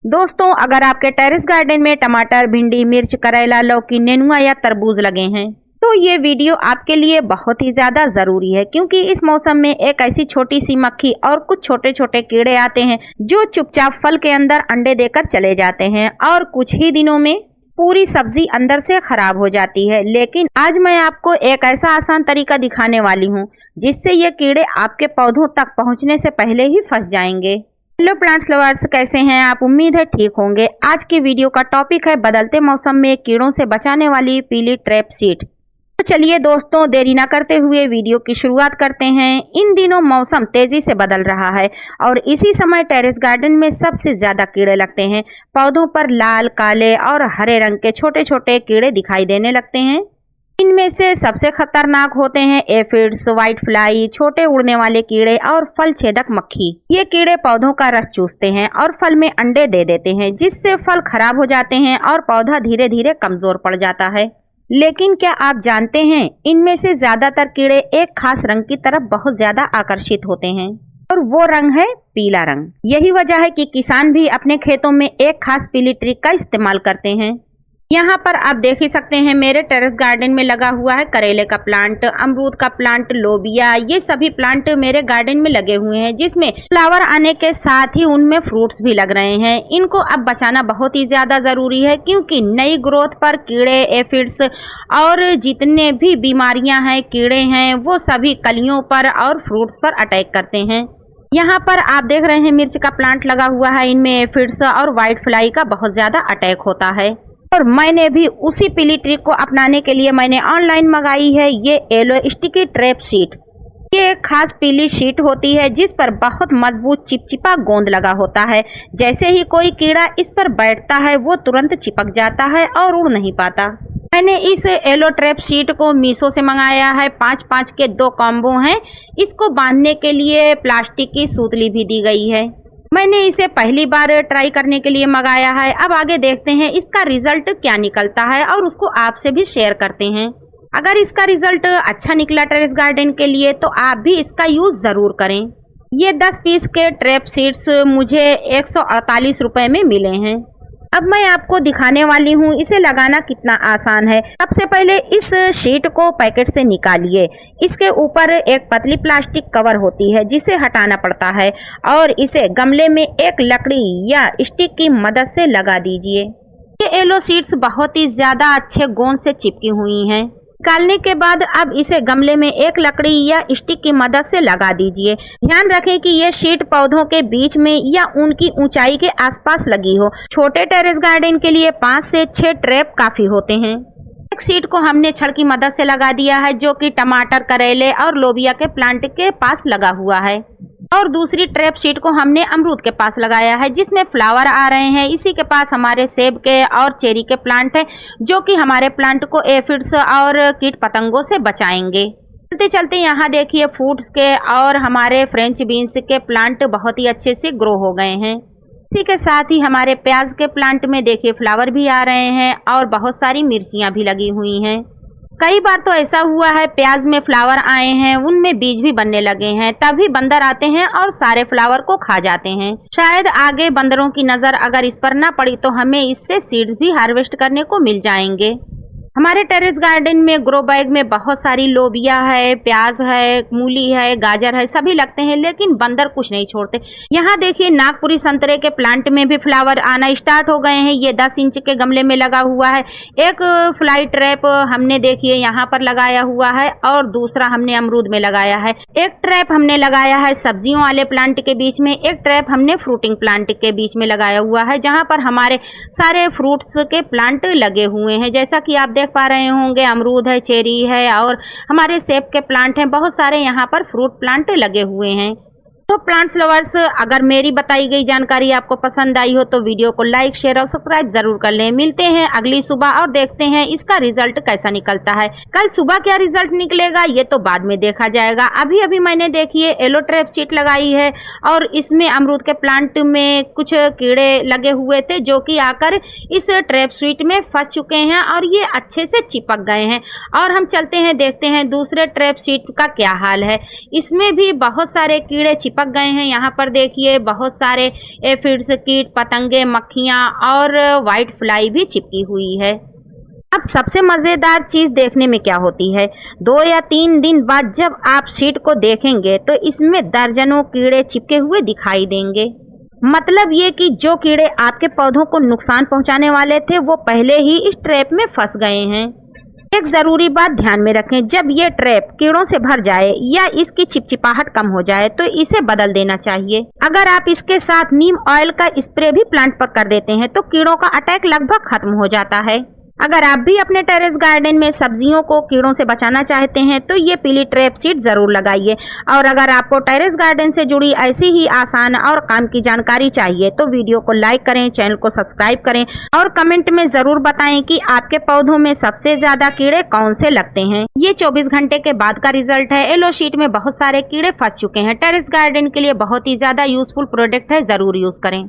दोस्तों, अगर आपके टेरेस गार्डन में टमाटर, भिंडी, मिर्च, करेला, लौकी, नेनुआ या तरबूज लगे हैं तो ये वीडियो आपके लिए बहुत ही ज्यादा जरूरी है, क्योंकि इस मौसम में एक ऐसी छोटी सी मक्खी और कुछ छोटे छोटे कीड़े आते हैं जो चुपचाप फल के अंदर अंडे देकर चले जाते हैं और कुछ ही दिनों में पूरी सब्जी अंदर से खराब हो जाती है। लेकिन आज मैं आपको एक ऐसा आसान तरीका दिखाने वाली हूँ जिससे ये कीड़े आपके पौधों तक पहुँचने से पहले ही फंस जाएंगे। हेलो प्लांट्स लवर्स, कैसे हैं आप? उम्मीद है ठीक होंगे। आज की वीडियो का टॉपिक है बदलते मौसम में कीड़ों से बचाने वाली पीली ट्रैप सीट। तो चलिए दोस्तों, देरी न करते हुए वीडियो की शुरुआत करते हैं। इन दिनों मौसम तेजी से बदल रहा है और इसी समय टेरेस गार्डन में सबसे ज्यादा कीड़े लगते हैं। पौधों पर लाल, काले और हरे रंग के छोटे छोटे कीड़े दिखाई देने लगते हैं। इनमें से सबसे खतरनाक होते हैं एफिड्स, व्हाइट फ्लाई, छोटे उड़ने वाले कीड़े और फल छेदक मक्खी। ये कीड़े पौधों का रस चूसते हैं और फल में अंडे दे देते हैं, जिससे फल खराब हो जाते हैं और पौधा धीरे धीरे कमजोर पड़ जाता है। लेकिन क्या आप जानते हैं, इनमें से ज्यादातर कीड़े एक खास रंग की तरफ बहुत ज्यादा आकर्षित होते हैं और वो रंग है पीला रंग। यही वजह है कि किसान भी अपने खेतों में एक खास पीली ट्रिक का इस्तेमाल करते हैं। यहाँ पर आप देख ही सकते हैं, मेरे टेरेस गार्डन में लगा हुआ है करेले का प्लांट, अमरूद का प्लांट, लोबिया, ये सभी प्लांट मेरे गार्डन में लगे हुए हैं, जिसमें फ्लावर आने के साथ ही उनमें फ्रूट्स भी लग रहे हैं। इनको अब बचाना बहुत ही ज्यादा जरूरी है, क्योंकि नई ग्रोथ पर कीड़े, एफिड्स और जितने भी बीमारियां हैं, कीड़े हैं, वो सभी कलियों पर और फ्रूट्स पर अटैक करते हैं। यहाँ पर आप देख रहे हैं मिर्च का प्लांट लगा हुआ है, इनमें एफिड्स और व्हाइट फ्लाई का बहुत ज्यादा अटैक होता है। और मैंने भी उसी पीली ट्रिक को अपनाने के लिए मैंने ऑनलाइन मंगाई है ये येलो स्टिकी ट्रैप शीट। ये एक खास पीली शीट होती है जिस पर बहुत मजबूत चिपचिपा गोंद लगा होता है। जैसे ही कोई कीड़ा इस पर बैठता है वो तुरंत चिपक जाता है और उड़ नहीं पाता। मैंने इस येलो ट्रैप शीट को मीशो से मंगाया है। 5-5 के 2 कॉम्बो हैं। इसको बांधने के लिए प्लास्टिक की सूतली भी दी गई है। मैंने इसे पहली बार ट्राई करने के लिए मंगाया है। अब आगे देखते हैं इसका रिजल्ट क्या निकलता है और उसको आपसे भी शेयर करते हैं। अगर इसका रिजल्ट अच्छा निकला टेरेस गार्डन के लिए तो आप भी इसका यूज जरूर करें। ये 10 पीस के ट्रैप सीड्स मुझे 148 रुपए में मिले हैं। अब मैं आपको दिखाने वाली हूँ इसे लगाना कितना आसान है। सबसे पहले इस शीट को पैकेट से निकालिए। इसके ऊपर एक पतली प्लास्टिक कवर होती है जिसे हटाना पड़ता है और इसे गमले में एक लकड़ी या स्टिक की मदद से लगा दीजिए। ये येलो शीट्स बहुत ही ज्यादा अच्छे गोंद से चिपकी हुई हैं। निकालने के बाद अब इसे गमले में एक लकड़ी या स्टिक की मदद से लगा दीजिए। ध्यान रखें कि ये शीट पौधों के बीच में या उनकी ऊंचाई के आसपास लगी हो। छोटे टेरेस गार्डन के लिए 5 से 6 ट्रैप काफी होते हैं। एक शीट को हमने छड़ की मदद से लगा दिया है, जो कि टमाटर, करेले और लोबिया के प्लांट के पास लगा हुआ है, और दूसरी ट्रैप शीट को हमने अमरूद के पास लगाया है जिसमें फ्लावर आ रहे हैं। इसी के पास हमारे सेब के और चेरी के प्लांट हैं, जो कि हमारे प्लांट को एफिड्स और कीट पतंगों से बचाएंगे। चलते चलते यहाँ देखिए फ्रूट्स के और हमारे फ्रेंच बीन्स के प्लांट बहुत ही अच्छे से ग्रो हो गए हैं। इसी के साथ ही हमारे प्याज के प्लांट में देखिए फ्लावर भी आ रहे हैं और बहुत सारी मिर्चियाँ भी लगी हुई हैं। कई बार तो ऐसा हुआ है प्याज में फ्लावर आए हैं, उनमें बीज भी बनने लगे हैं, तभी बंदर आते हैं और सारे फ्लावर को खा जाते हैं। शायद आगे बंदरों की नजर अगर इस पर ना पड़ी तो हमें इससे सीड्स भी हार्वेस्ट करने को मिल जाएंगे। हमारे टेरेस गार्डन में ग्रो बैग में बहुत सारी लोबिया है, प्याज है, मूली है, गाजर है, सभी लगते हैं, लेकिन बंदर कुछ नहीं छोड़ते। यहाँ देखिए नागपुरी संतरे के प्लांट में भी फ्लावर आना स्टार्ट हो गए हैं। ये 10 इंच के गमले में लगा हुआ है। एक फ्लाई ट्रैप हमने देखिए यहाँ पर लगाया हुआ है और दूसरा हमने अमरूद में लगाया है। एक ट्रैप हमने लगाया है सब्जियों वाले प्लांट के बीच में, एक ट्रैप हमने फ्रूटिंग प्लांट के बीच में लगाया हुआ है, जहाँ पर हमारे सारे फ्रूट्स के प्लांट लगे हुए हैं। जैसा कि आप देख पा रहे होंगे, अमरूद है, चेरी है और हमारे सेब के प्लांट हैं। बहुत सारे यहाँ पर फ्रूट प्लांट लगे हुए हैं। तो प्लांट्स लवर्स, अगर मेरी बताई गई जानकारी आपको पसंद आई हो तो वीडियो को लाइक, शेयर और सब्सक्राइब जरूर कर लें। मिलते हैं अगली सुबह और देखते हैं इसका रिजल्ट कैसा निकलता है। कल सुबह क्या रिजल्ट निकलेगा ये तो बाद में देखा जाएगा। अभी अभी मैंने देखिए येलो ट्रैप शीट लगाई है और इसमें अमरूद के प्लांट में कुछ कीड़े लगे हुए थे, जो कि आकर इस ट्रैप शीट में फंस चुके हैं और ये अच्छे से चिपक गए हैं। और हम चलते हैं देखते हैं दूसरे ट्रैप शीट का क्या हाल है। इसमें भी बहुत सारे कीड़े चिपक चिपक गए हैं। यहाँ पर देखिए बहुत सारे एफिड्स, कीट पतंगे, मक्खियाँ और वाइट फ्लाई भी चिपकी हुई है। अब सबसे मज़ेदार चीज़ देखने में क्या होती है, 2 या 3 दिन बाद जब आप शीट को देखेंगे तो इसमें दर्जनों कीड़े चिपके हुए दिखाई देंगे। मतलब ये कि जो कीड़े आपके पौधों को नुकसान पहुंचाने वाले थे वो पहले ही इस ट्रैप में फंस गए हैं। एक ज़रूरी बात ध्यान में रखें, जब ये ट्रैप कीड़ों से भर जाए या इसकी चिपचिपाहट कम हो जाए तो इसे बदल देना चाहिए। अगर आप इसके साथ नीम ऑयल का स्प्रे भी प्लांट पर कर देते हैं तो कीड़ों का अटैक लगभग खत्म हो जाता है। अगर आप भी अपने टेरेस गार्डन में सब्जियों को कीड़ों से बचाना चाहते हैं तो ये पीली ट्रैप सीट ज़रूर लगाइए। और अगर आपको टेरेस गार्डन से जुड़ी ऐसी ही आसान और काम की जानकारी चाहिए तो वीडियो को लाइक करें, चैनल को सब्सक्राइब करें और कमेंट में ज़रूर बताएं कि आपके पौधों में सबसे ज़्यादा कीड़े कौन से लगते हैं। ये 24 घंटे के बाद का रिजल्ट है। येलो शीट में बहुत सारे कीड़े फंस चुके हैं। टेरेस गार्डन के लिए बहुत ही ज़्यादा यूजफुल प्रोडक्ट है, ज़रूर यूज़ करें।